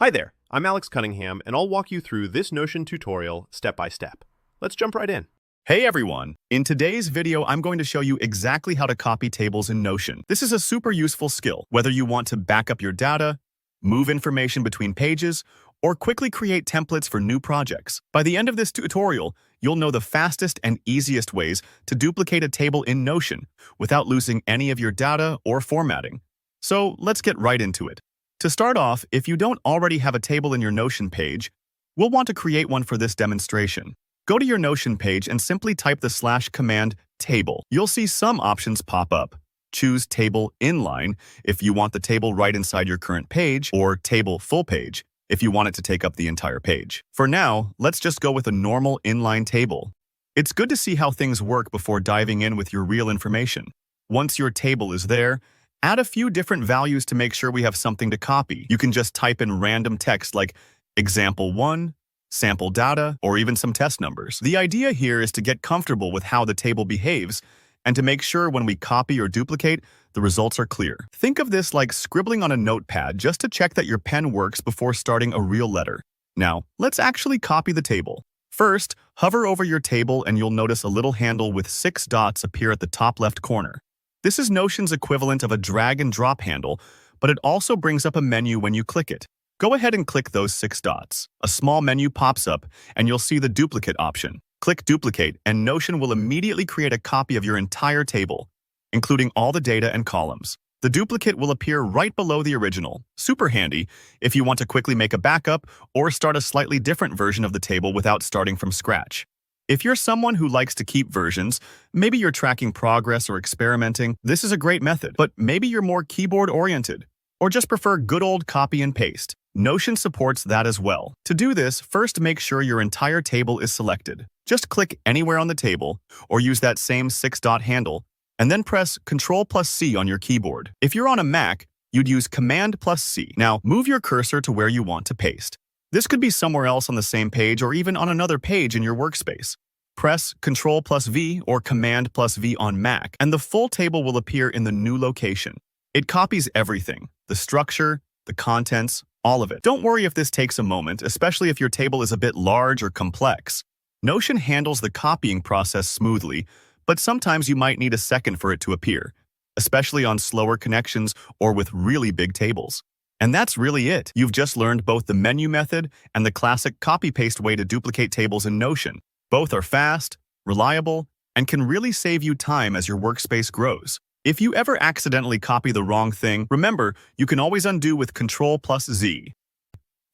Hi there, I'm Alex Cunningham, and I'll walk you through this Notion tutorial step by step. Let's jump right in. Hey everyone! In today's video, I'm going to show you exactly how to copy tables in Notion. This is a super useful skill, whether you want to back up your data, move information between pages, or quickly create templates for new projects. By the end of this tutorial, you'll know the fastest and easiest ways to duplicate a table in Notion without losing any of your data or formatting. So let's get right into it. To start off, if you don't already have a table in your Notion page, we'll want to create one for this demonstration. Go to your Notion page and simply type the /command table. You'll see some options pop up. Choose Table Inline if you want the table right inside your current page, or Table Full Page if you want it to take up the entire page. For now, let's just go with a normal inline table. It's good to see how things work before diving in with your real information. Once your table is there, add a few different values to make sure we have something to copy. You can just type in random text like example 1, sample data, or even some test numbers. The idea here is to get comfortable with how the table behaves and to make sure when we copy or duplicate, the results are clear. Think of this like scribbling on a notepad just to check that your pen works before starting a real letter. Now, let's actually copy the table. First, hover over your table and you'll notice a little handle with 6 dots appear at the top left corner. This is Notion's equivalent of a drag and drop handle, but it also brings up a menu when you click it. Go ahead and click those 6 dots. A small menu pops up and you'll see the duplicate option. Click Duplicate and Notion will immediately create a copy of your entire table, including all the data and columns. The duplicate will appear right below the original. Super handy if you want to quickly make a backup or start a slightly different version of the table without starting from scratch. If you're someone who likes to keep versions, maybe you're tracking progress or experimenting, this is a great method. But maybe you're more keyboard-oriented or just prefer good old copy and paste. Notion supports that as well. To do this, first make sure your entire table is selected. Just click anywhere on the table or use that same 6-dot handle and then press Ctrl+C on your keyboard. If you're on a Mac, you'd use Command+C. Now, move your cursor to where you want to paste. This could be somewhere else on the same page or even on another page in your workspace. Press Ctrl+V or Command+V on Mac, and the full table will appear in the new location. It copies everything, the structure, the contents, all of it. Don't worry if this takes a moment, especially if your table is a bit large or complex. Notion handles the copying process smoothly, but sometimes you might need a second for it to appear, especially on slower connections or with really big tables. And that's really it. You've just learned both the menu method and the classic copy-paste way to duplicate tables in Notion. Both are fast, reliable, and can really save you time as your workspace grows. If you ever accidentally copy the wrong thing, remember, you can always undo with Ctrl+Z.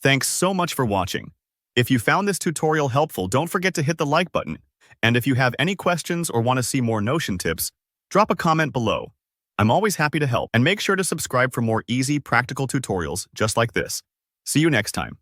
Thanks so much for watching. If you found this tutorial helpful, don't forget to hit the like button. And if you have any questions or want to see more Notion tips, drop a comment below. I'm always happy to help, and make sure to subscribe for more easy, practical tutorials just like this. See you next time.